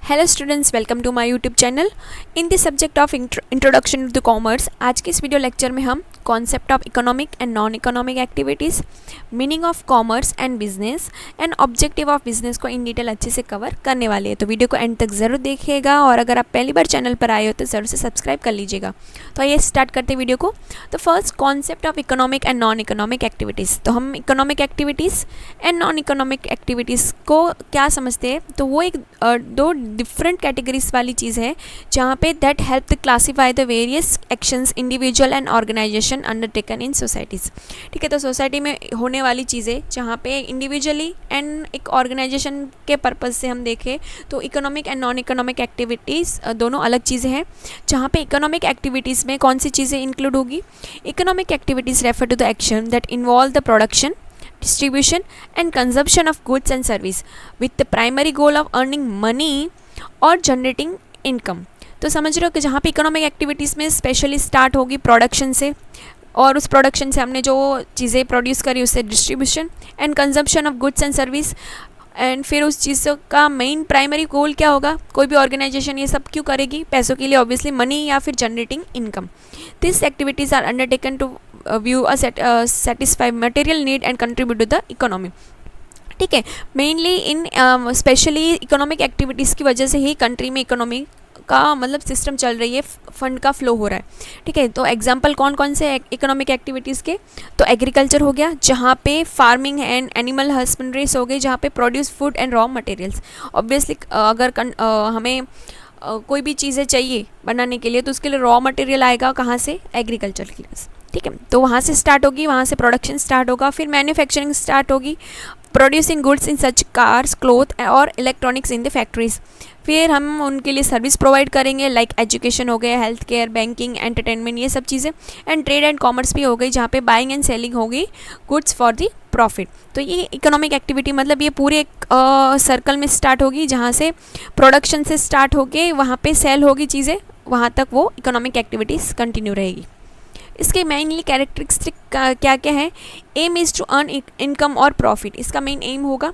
Hello students, welcome to my YouTube channel. इन this subject of introduction to commerce, आज के इस video lecture में हम concept of economic and non economic activities, meaning of commerce and business and objective of business को in detail अच्छे से cover करने वाले हैं। तो वीडियो को एंड तक ज़रूर देखिएगा और अगर आप पहली बार चैनल पर आए हो तो ज़रूर से सब्सक्राइब कर लीजिएगा। तो आइए स्टार्ट करते हैं वीडियो को। तो first, concept of economic and non economic activities. तो हम economic activities and non economic activities को क्या समझते हैं, तो वो एक दो डिफरेंट कैटेगरीज वाली चीज़ है जहाँ पे that help to classify the various actions individual and organisation undertaken in societies. ठीक है, तो सोसाइटी में होने वाली चीज़ें जहाँ पे इंडिविजुअली एंड एक ऑर्गेनाइजेशन के पर्पज़ से हम देखें तो economic and non economic activities दोनों अलग चीज़ें हैं। जहाँ पे इकोनॉमिक एक्टिविटीज़ में कौन सी चीज़ें इंक्लूड होगी? Economic activities refer to the action that involve the production, distribution and consumption of goods and service with the primary goal of earning money और जनरेटिंग इनकम। तो समझ रहे हो कि जहाँ पे इकोनॉमिक एक्टिविटीज़ में स्पेशली स्टार्ट होगी प्रोडक्शन से, और उस प्रोडक्शन से हमने जो चीज़ें प्रोड्यूस करी उससे distribution and consumption of goods and service, and फिर उस चीज़ का मेन प्राइमरी गोल क्या होगा? कोई भी ऑर्गेनाइजेशन ये सब क्यों करेगी? पैसों के लिए, ऑब्वियसली मनी या फिर generating income. This activities are undertaken to view satisfy material need and contribute to the economy। ठीक है, मेनली इन स्पेशली इकोनॉमिक एक्टिविटीज़ की वजह से ही कंट्री में इकोनॉमी का मतलब सिस्टम चल रही है, फंड का फ्लो हो रहा है। ठीक है, तो एग्जांपल कौन कौन से इकोनॉमिक एक्टिविटीज़ के? तो एग्रीकल्चर हो गया, जहाँ पे फार्मिंग एंड एनिमल हस्बेंड्रीज हो गई, जहाँ पे produce food and raw materials. Obviously अगर हमें कोई भी चीज़ें चाहिए बनाने के लिए तो उसके लिए रॉ मटेरियल आएगा कहाँ से? एग्रीकल्चर की वजह से। ठीक है, तो वहाँ से स्टार्ट होगी, वहाँ से प्रोडक्शन स्टार्ट होगा, फिर मैन्युफैक्चरिंग स्टार्ट होगी, producing goods in such cars, cloth और इलेक्ट्रॉनिक्स इन द फैक्ट्रीज। फिर हम उनके लिए सर्विस प्रोवाइड करेंगे, लाइक एजुकेशन हो गया, हेल्थ केयर, बैंकिंग, एंटरटेनमेंट, ये सब चीज़ें। एंड ट्रेड एंड कॉमर्स भी हो गई, जहाँ पे बाइंग एंड सेलिंग होगी गुड्स फॉर द प्रॉफिट। तो ये इकोनॉमिक एक्टिविटी मतलब ये पूरे एक सर्कल में स्टार्ट होगी, जहाँ से प्रोडक्शन से स्टार्ट होके वहाँ पे सेल होगी चीज़ें, वहाँ तक वो इकोनॉमिक एक्टिविटीज़ कंटिन्यू रहेगी। इसके मेनली कैरेक्टरिस्टिक क्या क्या है? Aim is to earn income और प्रॉफिट। इसका मेन एम होगा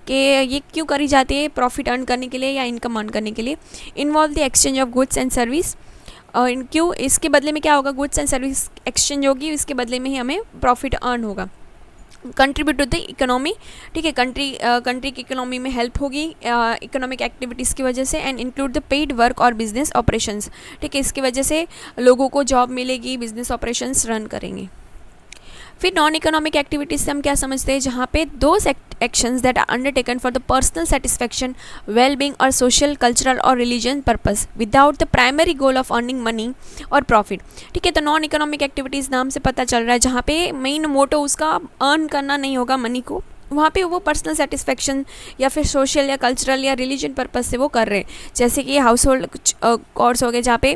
कि ये क्यों करी जाती है? प्रॉफिट अर्न करने के लिए या इनकम अर्न करने के लिए। Involve the exchange of goods and service. क्यों? इसके बदले में क्या होगा? गुड्स एंड सर्विस एक्सचेंज होगी, इसके बदले में ही हमें प्रॉफिट अर्न होगा। Contribute to the economy. ठीक है, कंट्री की इकोनॉमी में हेल्प होगी इकोनॉमिक एक्टिविटीज़ की वजह से। And include the paid work और बिजनेस ऑपरेशंस। ठीक है, इसकी वजह से लोगों को जॉब मिलेगी, बिजनेस ऑपरेशंस रन करेंगे। फिर नॉन इकोनॉमिक एक्टिविटीज़ से हम क्या समझते हैं? जहाँ पे those actions that are undertaken for the personal satisfaction, well being और सोशल, कल्चरल और religion purpose without the primary goal of earning money और प्रॉफिट। ठीक है, तो नॉन इकोनॉमिक एक्टिविटीज़ नाम से पता चल रहा है जहाँ पे मेन मोटो उसका अर्न करना नहीं होगा मनी को, वहाँ पे वो पर्सनल सेटिस्फैक्शन या फिर सोशल या कल्चरल या रिलीजन पर्पस से वो कर रहे हैं। जैसे कि हाउस होल्ड कोर्स हो गए, जहाँ पे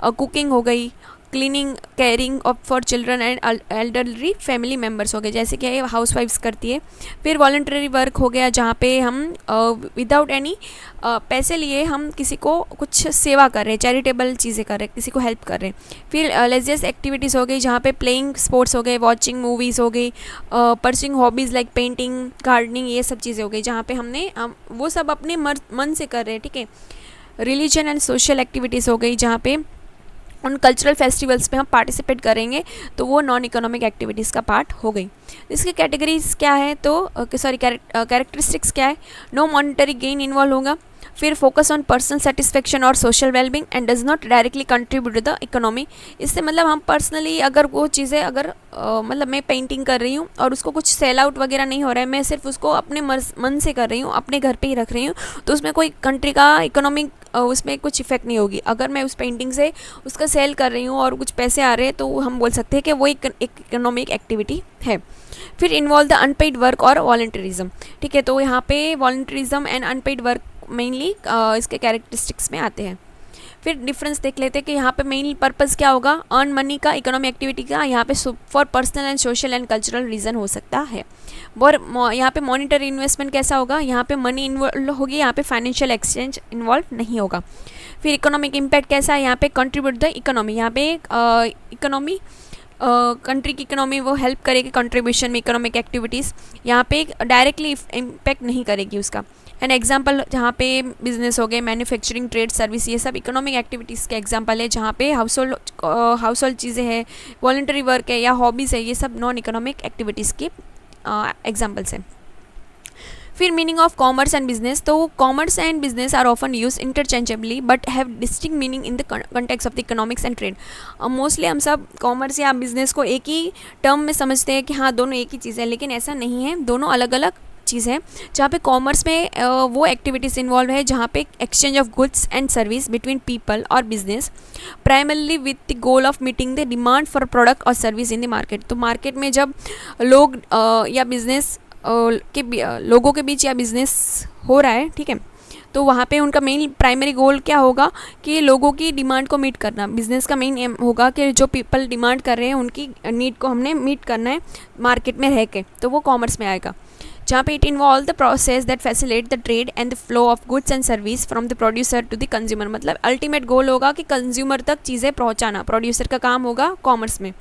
कुकिंग हो गई, cleaning, caring of for children and elderly family members हो गए, जैसे कि ये हाउस वाइफ्स करती है। फिर वॉलंटरी वर्क हो गया, जहाँ पे हम विदाउट एनी पैसे लिए हम किसी को कुछ सेवा कर रहे हैं, चैरिटेबल चीज़ें कर रहे हैं, किसी को हेल्प कर रहे हैं। फिर लेजियस एक्टिविटीज़ हो गई, जहाँ पे प्लेइंग स्पोर्ट्स हो गए, वॉचिंग मूवीज़ हो गई, pursuing hobbies like painting, gardening, ये सब चीज़ें हो गई, जहाँ पे हमने वो सब अपने मन से कर रहे हैं। ठीक है, रिलीजन एंड सोशल एक्टिविटीज़ हो गई, जहाँ पे उन कल्चरल फेस्टिवल्स पे हम पार्टिसिपेट करेंगे, तो वो नॉन इकोनॉमिक एक्टिविटीज़ का पार्ट हो गई। इसकी कैटेगरीज क्या है? तो कैरेक्टरिस्टिक्स क्या है? नो मॉनिटरी गेन इन्वॉल्व होगा। फिर फोकस ऑन पर्सनल सेटिस्फेक्शन और social wellbeing and does not directly contribute to the economy. इससे मतलब हम पर्सनली अगर वो चीज़ें अगर मतलब मैं पेंटिंग कर रही हूँ और उसको कुछ सेल आउट वगैरह नहीं हो रहा है, मैं सिर्फ उसको अपने मन से कर रही हूँ, अपने घर पे ही रख रही हूँ, तो उसमें कोई कंट्री का इकोनॉमिक उसमें कुछ इफेक्ट नहीं होगी। अगर मैं उस पेंटिंग से उसका सेल कर रही हूँ और कुछ पैसे आ रहे हैं, तो हम बोल सकते हैं कि वो एक इकोनॉमिक एक्टिविटी है। फिर इन्वॉल्व द अनपेड वर्क और वॉलंटरिज्म। ठीक है, तो यहाँ पे वॉलंटरिज्म एंड अनपेड वर्क मेनली इसके कैरेक्टरिस्टिक्स में आते हैं। फिर डिफरेंस देख लेते हैं कि यहाँ पे मेन पर्पस क्या होगा? अर्न मनी का, इकोनॉमिक एक्टिविटी का। यहाँ पे for personal and social and cultural reason हो सकता है। और यहाँ पे मॉनिटरी इन्वेस्टमेंट कैसा होगा? यहाँ पे मनी इन्वॉल्व होगी, यहाँ पे फाइनेंशियल एक्सचेंज इन्वॉल्व नहीं होगा। फिर इकोनॉमिक इम्पैक्ट कैसा है? यहाँ पे कंट्रीब्यूट द इकोनॉमी, यहाँ पे इकोनॉमी कंट्री की इकोनॉमी वो हेल्प करेगी कंट्रीब्यूशन में इकोनॉमिक एक्टिविटीज़, यहाँ पे डायरेक्टली इम्पैक्ट नहीं करेगी उसका। एन एग्जाम्पल जहाँ पे बिजनेस हो गए, मैन्युफैक्चरिंग, ट्रेड, सर्विस, ये सब इकोनॉमिक एक्टिविटीज़ के एग्जाम्पल है। जहाँ पे हाउस होल्ड चीज़ें हैं, वॉलंटरी वर्क है या हॉबीज़ है, ये सब नॉन इकोनॉमिक एक्टिविटीज़ के एग्जाम्पल्स हैं। फिर meaning of commerce and business, तो commerce and business are often use interchangeably but have distinct meaning in the context of the economics and trade. Mostly हम सब कॉमर्स या बिजनेस को एक ही term में समझते हैं कि हाँ दोनों एक ही चीज़ है, लेकिन ऐसा नहीं है, दोनों अलग अलग चीज़ है। जहाँ पे कॉमर्स में वो एक्टिविटीज़ इन्वॉल्व है जहाँ पे exchange of goods and service between people और business, primarily with the goal of meeting the demand for product और सर्विस इन द मार्केट। तो मार्केट में जब लोग या बिजनेस लोगों के बीच या बिजनेस हो रहा है, ठीक है, तो वहाँ पे उनका मेन प्राइमरी गोल क्या होगा कि लोगों की डिमांड को मीट करना। बिजनेस का मेन एम होगा कि जो पीपल डिमांड कर रहे हैं उनकी नीड को हमने मीट करना है मार्केट में रह के, तो वो कॉमर्स में आएगा। जहाँ पे it involve the process that facilitate the trade and the flow of goods and service from the producer to the consumer. मतलब अल्टीमेट गोल होगा कि कंज्यूमर तक चीज़ें पहुँचाना, प्रोड्यूसर का काम होगा कॉमर्स में।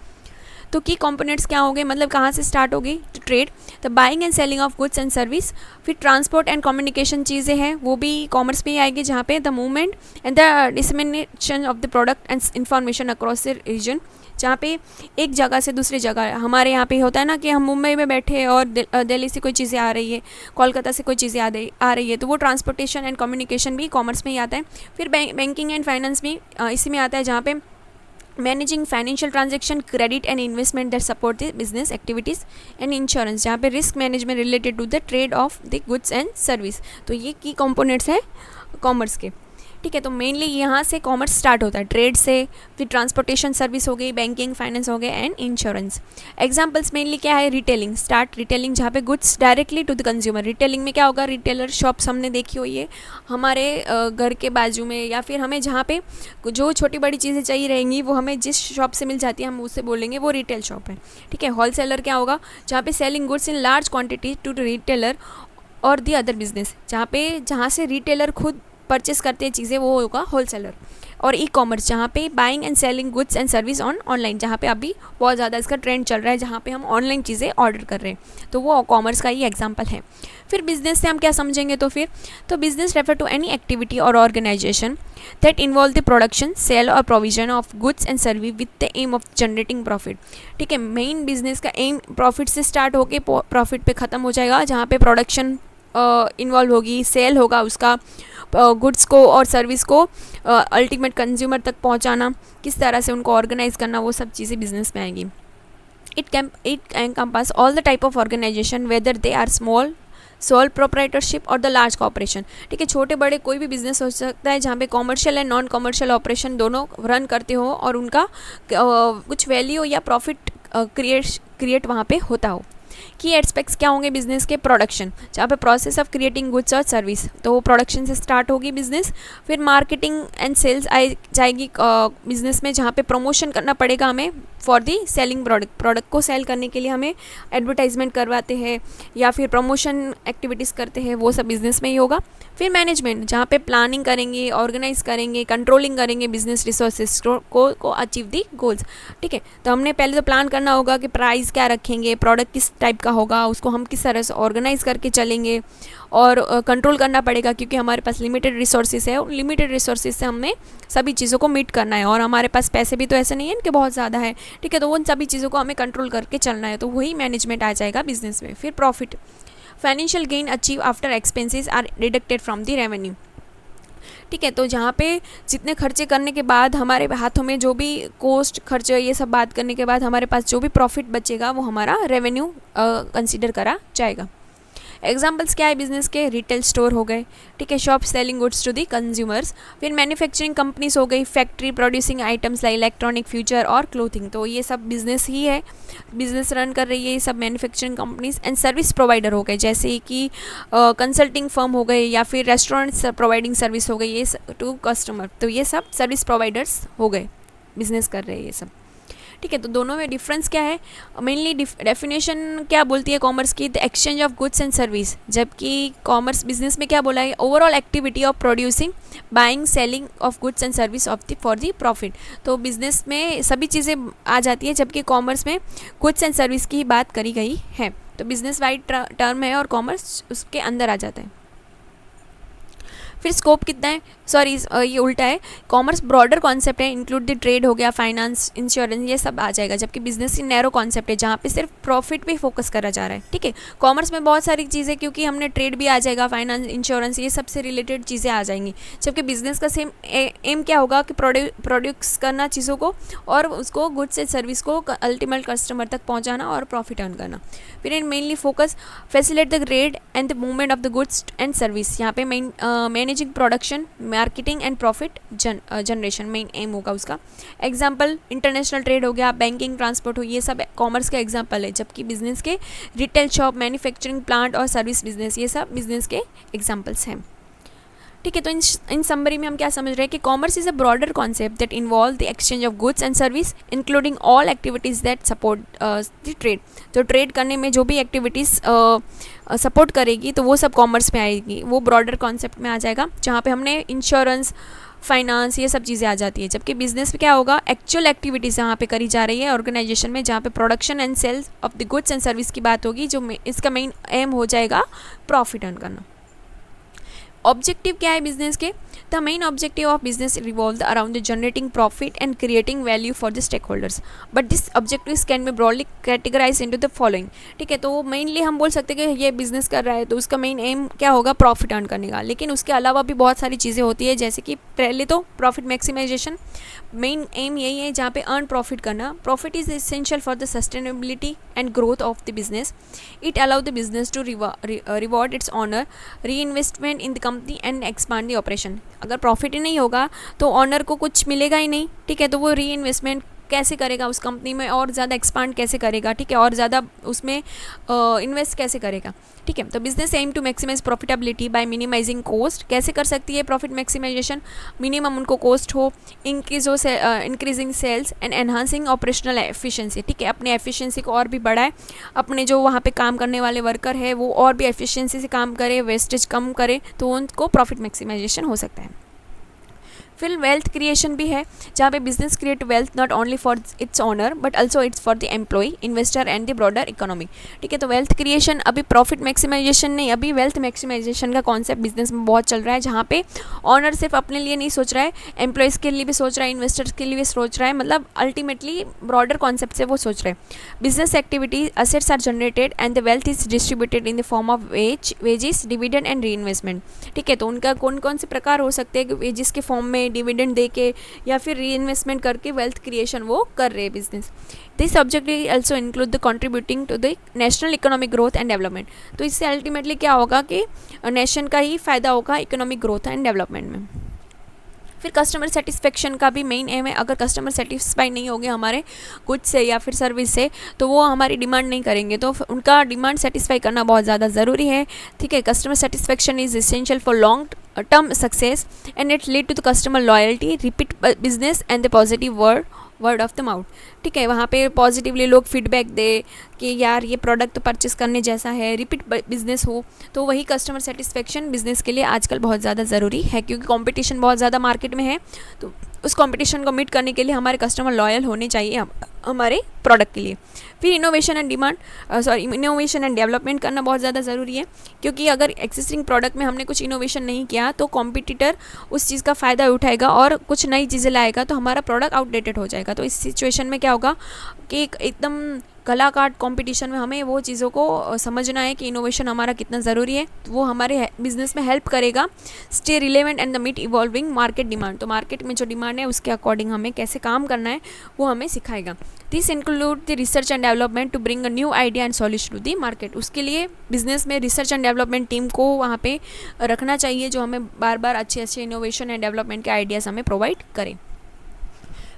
तो की कंपोनेंट्स क्या होंगे, मतलब कहाँ से स्टार्ट होगी, तो trade, the buying and selling of goods and service. फिर ट्रांसपोर्ट एंड कम्युनिकेशन चीज़ें हैं, वो भी कॉमर्स में ही आएगी, जहाँ पे the movement and the dissemination of the product and information across the region. जहाँ पे एक जगह से दूसरी जगह, हमारे यहाँ पे होता है ना कि हम मुंबई में बैठे और दिल्ली से कोई चीज़ें आ रही है, कोलकाता से कोई चीज़ें आ रही है, तो वो ट्रांसपोर्टेशन एंड कम्युनिकेशन भी कॉमर्स में ही आता है। फिर बैंकिंग एंड फाइनेंस भी इसी में आता है, जहाँ पे managing financial transaction, credit and investment that support the business activities and insurance, जहाँ पे risk management related to the trade of the goods and service. तो ये की कंपोनेंट्स है कॉमर्स के, ठीक है। तो मेनली यहाँ से कॉमर्स स्टार्ट होता है, ट्रेड से, फिर ट्रांसपोर्टेशन सर्विस हो गई, बैंकिंग फाइनेंस हो गए एंड इंश्योरेंस। एग्जांपल्स मेनली क्या है, रिटेलिंग, स्टार्ट रिटेलिंग, जहाँ पे goods directly to the consumer. Retailing में क्या होगा, रिटेलर शॉप्स हमने देखी हुई है हमारे घर के बाजू में, या फिर हमें जहाँ पे जो छोटी बड़ी चीज़ें चाहिए रहेंगी वो हमें जिस शॉप से मिल जाती है हम उससे बोलेंगे वो रिटेल शॉप है, ठीक है। होलसेलर क्या होगा, जहाँ पे selling goods in large quantity to retailer और दी अदर बिजनेस, जहाँ से रिटेलर खुद परचेस करते हैं चीज़ें, वो होगा होलसेलर। और ई कॉमर्स, जहाँ पे buying and selling goods and service online, जहाँ पे अभी बहुत ज़्यादा इसका ट्रेंड चल रहा है, जहाँ पे हम ऑनलाइन चीज़ें ऑर्डर कर रहे हैं, तो वो कॉमर्स का ही एग्जांपल है। फिर बिजनेस से हम क्या समझेंगे, तो business refer to any activity और organisation that involve the production, sale और provision of goods and service with the aim of generating profit, ठीक है। मेन बिजनेस का एम प्रॉफिट से स्टार्ट होकर प्रॉफिट पे ख़त्म हो जाएगा, जहाँ पे प्रोडक्शन इन्वॉल्व होगी, सेल होगा उसका, गुड्स को और सर्विस को अल्टीमेट कंज्यूमर तक पहुंचाना, किस तरह से उनको ऑर्गेनाइज करना, वो सब चीज़ें बिजनेस में आएंगी। It encompass all the type of organisation whether they are small sole proprietorship और द लार्ज कॉपरेशन, ठीक है। छोटे बड़े कोई भी बिजनेस हो सकता है जहाँ पे commercial and non commercial operation दोनों रन करते हो और उनका कुछ वैल्यू या प्रॉफिट क्रिएट वहाँ पे होता हो। की एस्पेक्ट्स क्या होंगे बिजनेस के, प्रोडक्शन, जहाँ पे प्रोसेस ऑफ क्रिएटिंग गुड्स और सर्विस, तो वो प्रोडक्शन से स्टार्ट होगी बिजनेस। फिर मार्केटिंग एंड सेल्स जाएगी बिजनेस में, जहाँ पे प्रमोशन करना पड़ेगा हमें फॉर दी सेलिंग प्रोडक्ट को सेल करने के लिए हमें एडवर्टाइजमेंट करवाते हैं या फिर प्रमोशन एक्टिविटीज़ करते हैं, वो सब बिजनेस में ही होगा। फिर मैनेजमेंट, जहाँ पे प्लानिंग करेंगे, ऑर्गेनाइज करेंगे, कंट्रोलिंग करेंगे बिजनेस रिसोर्सेज को अचीव दी गोल्स, ठीक है। तो हमने पहले तो प्लान करना होगा कि प्राइस क्या रखेंगे, प्रोडक्ट किस टाइप का होगा, उसको हम किस तरह से ऑर्गेनाइज करके चलेंगे, और कंट्रोल करना पड़ेगा क्योंकि हमारे पास लिमिटेड रिसोर्सेज है, और लिमिटेड रिसोर्सेज से हमने सभी चीज़ों को मीट करना है, और हमारे पास पैसे भी तो ऐसे नहीं है कि बहुत ज़्यादा है, ठीक है। तो उन सभी चीज़ों को हमें कंट्रोल करके चलना है, तो वही मैनेजमेंट आ जाएगा बिजनेस में। फिर profit, financial gain achieve after expenses are deducted from the revenue, ठीक है। तो जहाँ पे जितने खर्चे करने के बाद हमारे हाथों में जो भी कॉस्ट खर्चे ये सब बात करने के बाद हमारे पास जो भी प्रॉफिट बचेगा वो हमारा रेवेन्यू कंसीडर करा जाएगा। एग्जाम्पल्स क्या है बिजनेस के, रिटेल स्टोर हो गए, ठीक है, shop selling goods to the consumers. फिर मैन्युफैक्चरिंग कंपनीज हो गई, factory producing items like electronic, future और क्लोथिंग, तो ये सब बिजनेस ही है, बिजनेस रन कर रही है ये सब manufacturing companies. And service provider हो गए, जैसे कि कंसल्टिंग फर्म हो गए या फिर रेस्टोरेंट्स प्रोवाइडिंग सर्विस हो गई ये टू कस्टमर, तो ये सब सर्विस प्रोवाइडर्स हो गए, बिजनेस कर रहे हैं ये सब, ठीक है। तो दोनों में डिफरेंस क्या है, मेनली डेफिनेशन क्या बोलती है कॉमर्स की, the exchange of goods and service, जबकि कॉमर्स बिजनेस में क्या बोला है, overall activity of producing, buying, selling of goods and service of the for the profit. तो बिजनेस में सभी चीज़ें आ जाती है, जबकि कॉमर्स में गुड्स एंड सर्विस की ही बात करी गई है। तो बिजनेस वाइड टर्म है और कॉमर्स उसके अंदर आ जाता है। फिर स्कोप कितना है, सॉरी ये उल्टा है, कॉमर्स ब्रॉडर कॉन्सेप्ट है, इंक्लूड द ट्रेड हो गया, फाइनेंस, इंश्योरेंस, ये सब आ जाएगा, जबकि बिजनेस ही नैरो कॉन्सेप्ट है जहाँ पे सिर्फ प्रॉफिट पे फोकस करा जा रहा है। ठीक है, कॉमर्स में बहुत सारी चीज़ें, क्योंकि हमने ट्रेड भी आ जाएगा, फाइनेंस, इंश्योरेंस, ये सबसे रिलेटेड चीज़ें आ जाएंगी, जबकि बिजनेस का सेम एम क्या होगा कि प्रोड्यूस करना चीज़ों को और उसको गुड्स एंड सर्विस को अल्टीमेट कस्टमर तक पहुँचाना और प्रॉफिट अर्न करना। फिर इन mainly focus facilitate the trade and the movement of the goods and service, यहाँ पे managing production, marketing and profit generation main aim होगा उसका। एग्जांपल इंटरनेशनल ट्रेड हो गया, बैंकिंग, ट्रांसपोर्ट हो, ये सब कॉमर्स का एग्जांपल है, जबकि बिजनेस के रिटेल शॉप, मैन्युफैक्चरिंग प्लांट और सर्विस बिजनेस, ये सब बिजनेस के एग्जांपल्स हैं। ठीक है, तो इन समरी में हम क्या समझ रहे हैं कि commerce is a broader concept that involve the exchange of goods and service including all activities that support the trade. तो ट्रेड करने में जो भी एक्टिविटीज़ सपोर्ट करेगी तो वो सब कॉमर्स में आएगी, वो ब्रॉडर कॉन्सेप्ट में आ जाएगा, जहाँ पे हमने इंश्योरेंस, फाइनेंस, ये सब चीज़ें आ जाती है। जबकि बिजनेस में क्या होगा, एक्चुअल एक्टिविटीज़ यहाँ पे करी जा रही है ऑर्गेनाइजेशन में, जहाँ पे production and sales of the goods and service की बात होगी, जो इसका मेन एम हो जाएगा प्रॉफिट अर्न करना। ऑब्जेक्टिव क्या है बिजनेस के, the main objective of business revolve around the generating profit and creating value for the stakeholders, but this objectives can be broadly categorise into the following. ठीक है, तो mainly हम बोल सकते हैं कि ये बिजनेस कर रहा है तो उसका मेन एम क्या होगा, प्रॉफिट अर्न करने का, लेकिन उसके अलावा भी बहुत सारी चीज़ें होती है, जैसे कि पहले तो प्रॉफिट मैक्सिमाइजेशन, मेन एम यही है जहाँ पे अर्न प्रॉफिट करना। Profit is essential for the sustainability and growth of the business, it allow the business to reward its owner, reinvestment in the company and expand the operation. अगर profit ही नहीं होगा तो honour को कुछ मिलेगा ही नहीं। ठीक है, तो वो री इन्वेस्टमेंट कैसे करेगा उस कंपनी में, और ज़्यादा एक्सपांड कैसे करेगा, ठीक है, और ज़्यादा उसमें इन्वेस्ट कैसे करेगा। ठीक है, तो business aim to maximise profitability by minimising cost, कैसे कर सकती है प्रॉफिट मैक्सिमाइजेशन, मिनिमम उनको कॉस्ट हो, increasing sales and enhancing operational efficiency. ठीक है, अपने एफिशिएंसी को और भी बढ़ाए, अपने जो वहाँ पे काम करने वाले वर्कर है वो और भी एफिशिएंसी से काम करे, वेस्टेज कम करे, तो उनको प्रॉफिट मैक्सिमाइजेशन हो सकता है। फिर वेल्थ क्रिएशन भी है, जहाँ पे business create wealth not only for its owner but also its for the employee, investor and the broader economy. ठीक है, तो वेल्थ क्रिएशन, अभी प्रॉफिट मैक्सिमाइजेशन नहीं, अभी वेल्थ मैक्सिमाइजेशन का कॉन्सेप्ट बिजनेस में बहुत चल रहा है, जहाँ पे ऑनर सिर्फ अपने लिए नहीं सोच रहा है, एम्प्लॉयज़ के लिए भी सोच रहा है, इन्वेस्टर्स के लिए भी सोच रहा है, मतलब अल्टीमेटली ब्रॉडर कॉन्सेप्ट से वो सोच रहे हैं। Business activity assets are generated and the wealth is distributed in the form of wages, dividend and reinvestment. ठीक है, तो उनका कौन कौन से प्रकार हो सकते हैं, वेजेस के फॉर्म में, डिविडेंड दे के, या फिर री इन्वेस्टमेंट करके वेल्थ क्रिएशन वो कर रहे हैं business. This objective also include the contributing to the national economic growth and development. तो इससे अल्टीमेटली क्या होगा कि नेशन का ही फायदा होगा इकोनॉमिक ग्रोथ एंड डेवलपमेंट में। फिर कस्टमर सेटिस्फेक्शन का भी मेन एम है, अगर कस्टमर सेटिस्फाई नहीं होंगे हमारे गुड्स से या फिर सर्विस से तो वो हमारी डिमांड नहीं करेंगे, तो उनका डिमांड सेटिस्फाई करना बहुत ज़्यादा ज़रूरी है। ठीक है, customer satisfaction is essential for long term success and it lead to the customer loyalty, repeat business and the positive word of the mouth। ठीक है, वहाँ पे पॉजिटिवली लोग फीडबैक दे कि यार ये प्रोडक्ट तो परचेस करने जैसा है, रिपीट बिजनेस हो, तो वही कस्टमर सेटिस्फेक्शन बिजनेस के लिए आजकल बहुत ज़्यादा ज़रूरी है, क्योंकि कंपटीशन बहुत ज़्यादा मार्केट में है। तो उस कंपटीशन को मीट करने के लिए हमारे कस्टमर लॉयल होने चाहिए हमारे प्रोडक्ट के लिए। फिर इनोवेशन एंड डेवलपमेंट करना बहुत ज़्यादा ज़रूरी है, क्योंकि अगर एक्सिस्टिंग प्रोडक्ट में हमने कुछ इनोवेशन नहीं किया तो कॉम्पिटिटर उस चीज़ का फ़ायदा उठाएगा और कुछ नई चीज़ें लाएगा, तो हमारा प्रोडक्ट आउटडेटेड हो जाएगा। तो इस सिचुएशन में क्या होगा कि एकदम कलाकार कंपटीशन में हमें वो चीज़ों को समझना है कि इनोवेशन हमारा कितना ज़रूरी है, तो वो हमारे बिजनेस में हेल्प करेगा stay relevant and the meet evolving market demand. तो मार्केट में जो डिमांड है उसके अकॉर्डिंग हमें कैसे काम करना है वो हमें सिखाएगा। This include the research and development to bring a new idea and solution to the market. उसके लिए बिजनेस में रिसर्च एंड डेवलपमेंट टीम को वहाँ पे रखना चाहिए, जो हमें बार बार अच्छे इनोवेशन एंड डेवलपमेंट के आइडियाज़ हमें प्रोवाइड करें।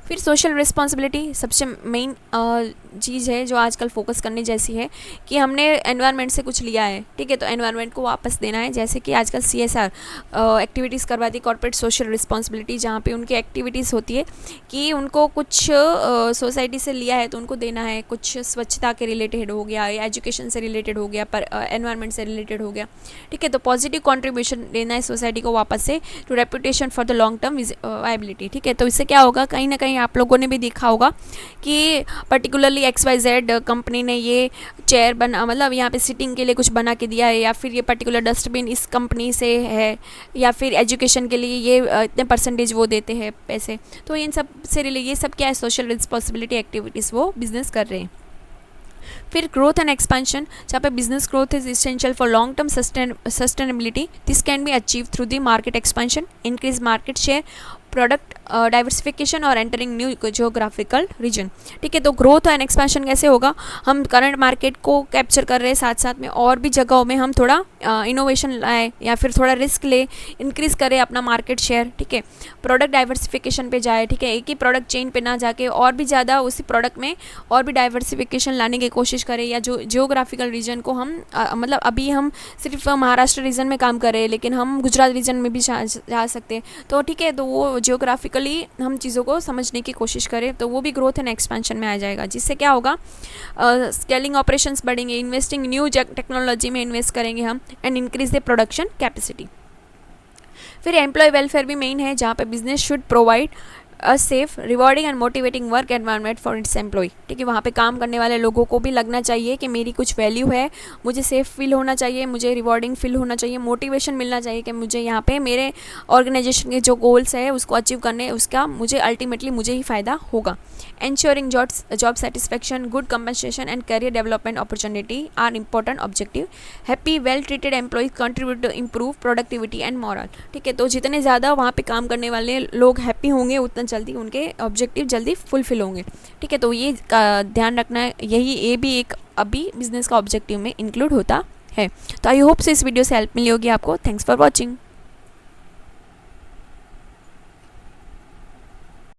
फिर सोशल रिस्पॉन्सिबिलिटी सबसे मेन चीज़ है जो आजकल फोकस करने जैसी है, कि हमने एनवायरनमेंट से कुछ लिया है, ठीक है, तो एनवायरनमेंट को वापस देना है। जैसे कि आजकल CSR एक्टिविटीज़ करवाती है, कॉर्पोरेट सोशल रिस्पॉन्सिबिलिटी, जहाँ पे उनकी एक्टिविटीज़ होती है कि उनको कुछ सोसाइटी से लिया है तो उनको देना है, कुछ स्वच्छता के रिलेटेड हो गया या एजुकेशन से रिलेटेड हो गया, पर एनवायरनमेंट से रिलेटेड हो गया, ठीक है, तो पॉजिटिव कॉन्ट्रीब्यूशन देना है सोसाइटी को वापस से to reputation for the long term viability. ठीक है, तो इससे क्या होगा, कहीं ना कहीं आप लोगों ने भी देखा होगा कि पर्टिकुलरली XYZ कंपनी ने ये चेयर बना, मतलब यहाँ पे सिटिंग के लिए कुछ बना के दिया है, या फिर ये पर्टिकुलर डस्टबिन इस कंपनी से है, या फिर एजुकेशन के लिए ये इतने परसेंटेज वो देते हैं पैसे। तो इन सब से रिलेटेड ये सब क्या है, सोशल रिस्पॉन्सिबिलिटी एक्टिविटीज़ वो बिजनेस कर रहे हैं। फिर ग्रोथ एंड एक्सपेंशन, जहाँ पे business growth is essential for long term sustainability. This can be achieve through the market expansion, increase market share, product diversification और एंटरिंग न्यू जियोग्राफिकल रीजन। ठीक है, तो ग्रोथ एंड एक्सपेंशन कैसे होगा, हम current market को कैप्चर कर रहे हैं, साथ साथ में और भी जगहों में हम थोड़ा इनोवेशन लाए या फिर थोड़ा रिस्क ले, इंक्रीज़ करें अपना मार्केट शेयर। ठीक है, प्रोडक्ट डाइवर्सिफिकेशन पे जाए। ठीक है, एक ही प्रोडक्ट चेन पे ना जाके और भी ज़्यादा उसी प्रोडक्ट में और भी डाइवर्सिफिकेशन लाने की कोशिश करें, या जो जियोग्राफिकल रीजन को हम मतलब अभी हम सिर्फ महाराष्ट्र रीजन में काम कर रहे हैं, लेकिन हम गुजरात रीजन में भी जा सकते हैं। तो ठीक है, तो वो जियोग्राफिकली हम चीज़ों को समझने की कोशिश करें, तो वो भी ग्रोथ एंड एक्सपेंशन में आ जाएगा। जिससे क्या होगा, स्केलिंग ऑपरेशंस बढ़ेंगे, इन्वेस्टिंग न्यू टेक्नोलॉजी में इन्वेस्ट करेंगे हम, and increase the production capacity. फिर एम्प्लॉय वेलफेयर भी मेन है, जहाँ पे business should provide a safe, rewarding and motivating work environment for its employee. ठीक है, वहाँ पे काम करने वाले लोगों को भी लगना चाहिए कि मेरी कुछ वैल्यू है, मुझे सेफ फील होना चाहिए, मुझे रिवॉर्डिंग फील होना चाहिए, मोटिवेशन मिलना चाहिए कि मुझे यहाँ पे मेरे ऑर्गेनाइजेशन के जो गोल्स है उसको अचीव करने, उसका मुझे अल्टीमेटली मुझे ही फ़ायदा होगा। Ensuring job satisfaction, good compensation and career development opportunity are important objective. Happy, well-treated employees contribute to improve productivity and morale. ठीक है, तो जितने ज़्यादा वहाँ पे काम करने वाले लोग हैप्पी होंगे, उतना जल्दी उनके ऑब्जेक्टिव जल्दी फुलफिल होंगे। ठीक है, तो ये ध्यान रखना है, ये भी एक अभी बिजनेस का ऑब्जेक्टिव में इंक्लूड होता है। तो आई होप से इस वीडियो से हेल्प मिली होगी आपको। Thanks for watching.